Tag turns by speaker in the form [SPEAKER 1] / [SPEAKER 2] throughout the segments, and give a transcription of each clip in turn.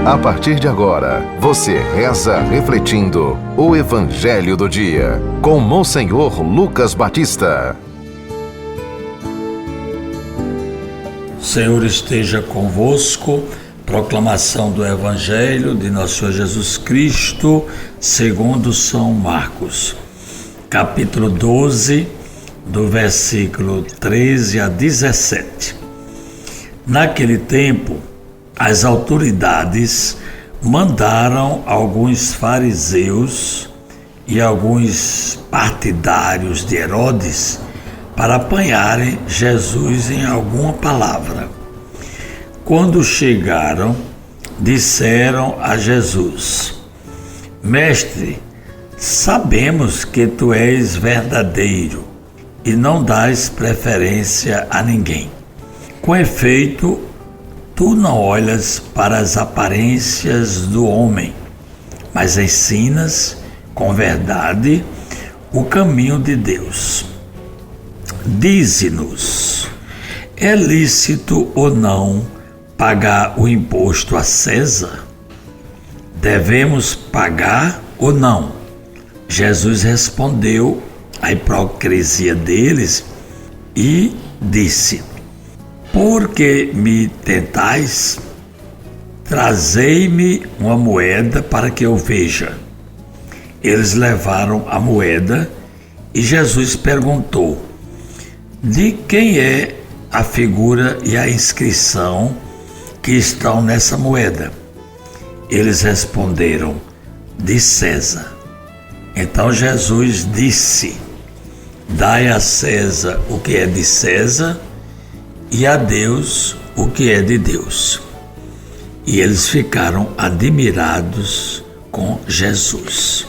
[SPEAKER 1] A partir de agora, você reza refletindo o Evangelho do Dia, com Monsenhor Lucas Batista.
[SPEAKER 2] O Senhor esteja convosco. Proclamação do Evangelho de Nosso Senhor Jesus Cristo, segundo São Marcos, capítulo 12, do versículo 13 a 17. Naquele tempo, as autoridades mandaram alguns fariseus e alguns partidários de Herodes para apanharem Jesus em alguma palavra. Quando chegaram, disseram a Jesus: Mestre, sabemos que tu és verdadeiro e não dás preferência a ninguém. Com efeito, tu não olhas para as aparências do homem, mas ensinas com verdade o caminho de Deus. Dize-nos, é lícito ou não pagar o imposto a César? Devemos pagar ou não? Jesus respondeu à hipocrisia deles e disse: Por que me tentais? Trazei-me uma moeda para que eu veja. Eles levaram a moeda e Jesus perguntou: De quem é a figura e a inscrição que estão nessa moeda? Eles responderam: De César. Então Jesus disse: Dai a César o que é de César e a Deus o que é de Deus. E eles ficaram admirados com Jesus.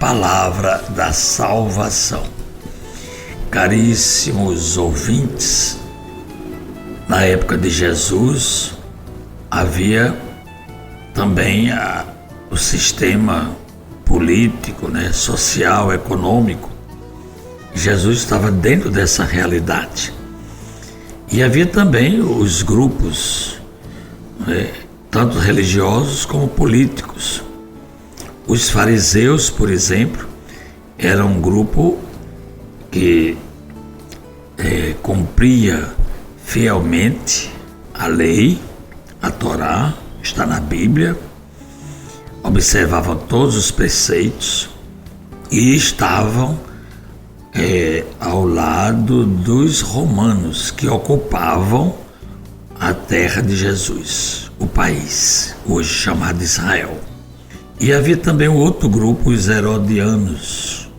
[SPEAKER 2] Palavra da salvação. Caríssimos ouvintes, na época de Jesus havia também o sistema político, social, econômico. Jesus estava dentro dessa realidade. E havia também os grupos, tanto religiosos como políticos. Os fariseus, por exemplo, eram um grupo que cumpria fielmente a lei, a Torá, está na Bíblia, observavam todos os preceitos e estavam ao lado dos romanos que ocupavam a terra de Jesus, o país, hoje chamado Israel. E havia também um outro grupo, os herodianos.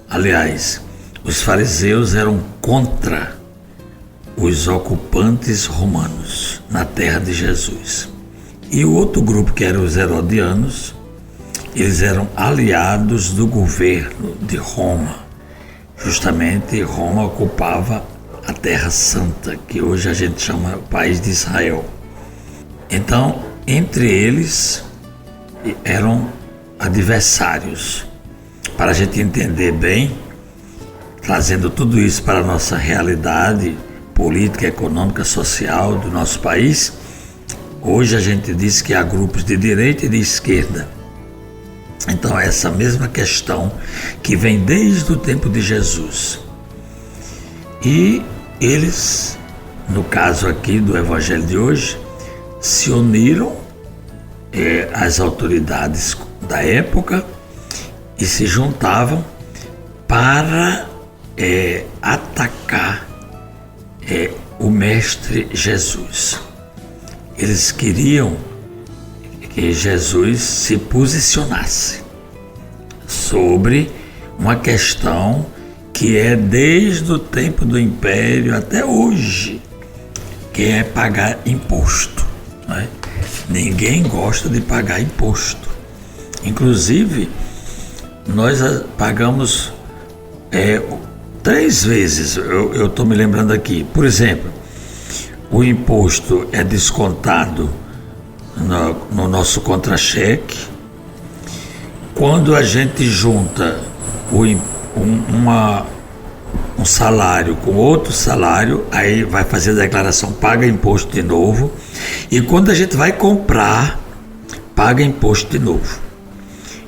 [SPEAKER 2] Aliás, os fariseus eram contra os ocupantes romanos na terra de Jesus. E o outro grupo, que eram os herodianos, eles eram aliados do governo de Roma. Justamente Roma ocupava a Terra Santa, que hoje a gente chama o país de Israel. Então, entre eles eram adversários. Para a gente entender bem, trazendo tudo isso para a nossa realidade política, econômica, social do nosso país, hoje a gente diz que há grupos de direita e de esquerda. Então, essa mesma questão que vem desde o tempo de Jesus. E eles, no caso aqui do Evangelho de hoje, se uniram às autoridades da época e se juntavam para atacar o Mestre Jesus. Eles queriam que Jesus se posicionasse sobre uma questão que é desde o tempo do Império até hoje, que é pagar imposto. Ninguém gosta de pagar imposto. Inclusive, nós pagamos 3 vezes, eu estou me lembrando aqui. Por exemplo, o imposto é descontado no nosso contra-cheque. Quando a gente junta um salário com outro salário, aí vai fazer a declaração, paga imposto de novo, e quando a gente vai comprar, paga imposto de novo.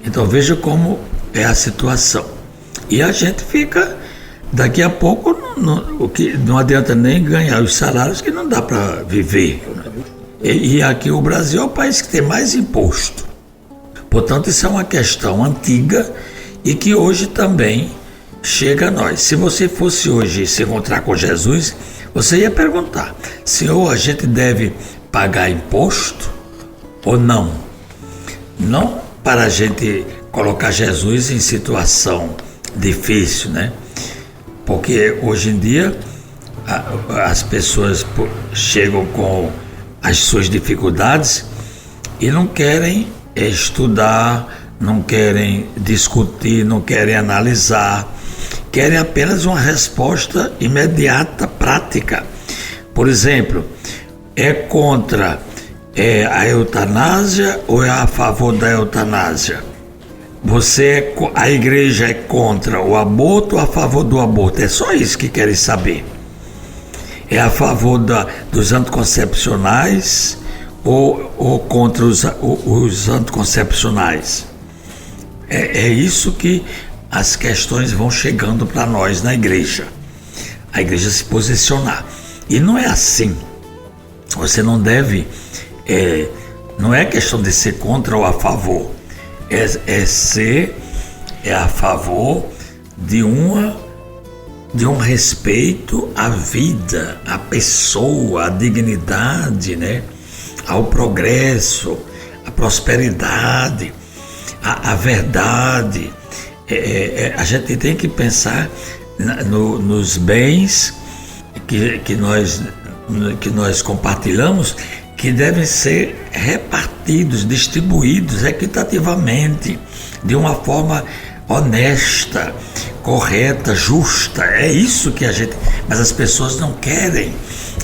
[SPEAKER 2] Então veja como é a situação. E a gente fica, daqui a pouco, o que não adianta nem ganhar os salários, que não dá para viver. E aqui o Brasil é o país que tem mais imposto. Portanto, isso é uma questão antiga e que hoje também chega a nós. Se você fosse hoje se encontrar com Jesus, você ia perguntar: Senhor, a gente deve pagar imposto ou não? Não para a gente colocar Jesus em situação difícil, né? Porque hoje em dia as pessoas chegam com as suas dificuldades e não querem estudar, não querem discutir, não querem analisar, querem apenas uma resposta imediata, prática. Por exemplo, é contra a eutanásia ou é a favor da eutanásia? A igreja é contra o aborto ou a favor do aborto? É só isso que querem saber. É a favor dos anticoncepcionais ou contra os anticoncepcionais? É isso que as questões vão chegando para nós na igreja. A igreja se posicionar. E não é assim. Você não deve... não é questão de ser contra ou a favor. É a favor de um respeito à vida, à pessoa, à dignidade, né? Ao progresso, à prosperidade, à verdade. A gente tem que pensar nos bens que nós compartilhamos, que devem ser repartidos, distribuídos equitativamente, de uma forma honesta, correta, justa. É isso que a gente... Mas as pessoas não querem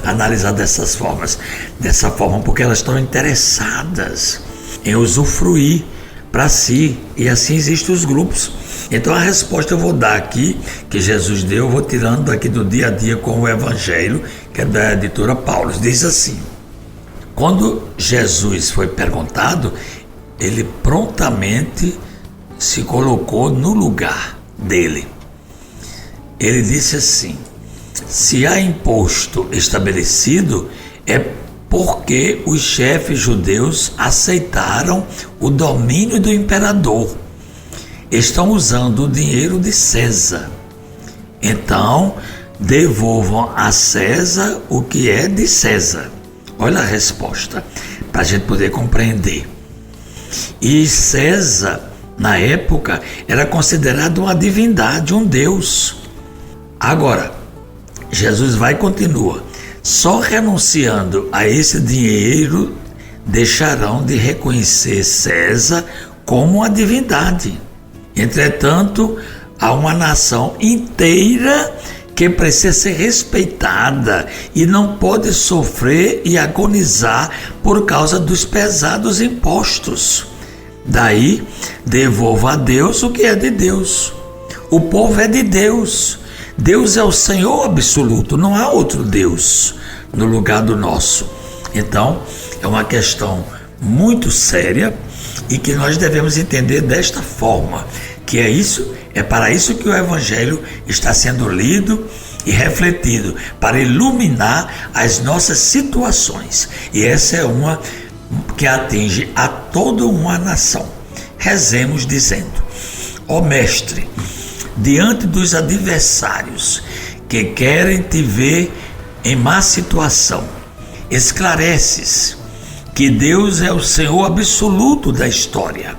[SPEAKER 2] analisar dessa forma, porque elas estão interessadas em usufruir para si, e assim existem os grupos. Então a resposta eu vou dar aqui, que Jesus deu, eu vou tirando aqui do dia a dia com o Evangelho, que é da editora Paulus. Diz assim: quando Jesus foi perguntado, ele prontamente se colocou no lugar dele. Ele disse assim: se há imposto estabelecido, é porque os chefes judeus aceitaram o domínio do imperador. Estão usando o dinheiro de César. Então, devolvam a César o que é de César. Olha a resposta, para a gente poder compreender. E César, na época, era considerado uma divindade, um deus. Agora, Jesus vai e continua: só renunciando a esse dinheiro deixarão de reconhecer César como uma divindade. Entretanto, há uma nação inteira que precisa ser respeitada e não pode sofrer e agonizar por causa dos pesados impostos. Daí, devolva a Deus o que é de Deus. O povo é de Deus. Deus é o Senhor absoluto, não há outro Deus no lugar do nosso. Então, é uma questão muito séria e que nós devemos entender desta forma, que é para isso que o Evangelho está sendo lido e refletido, para iluminar as nossas situações. E essa é uma que atinge a toda uma nação. Rezemos dizendo: ó Mestre, diante dos adversários que querem te ver em má situação, esclareces que Deus é o Senhor absoluto da história.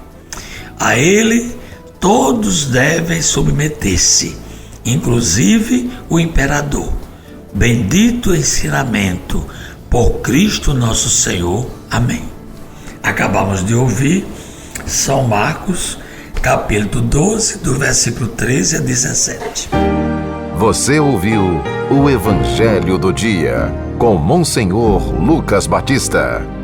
[SPEAKER 2] A Ele todos devem submeter-se, inclusive o imperador. Bendito ensinamento por Cristo nosso Senhor. Amém. Acabamos de ouvir São Marcos, capítulo 12, do versículo 13 a 17.
[SPEAKER 1] Você ouviu o Evangelho do Dia, com Monsenhor Lucas Batista.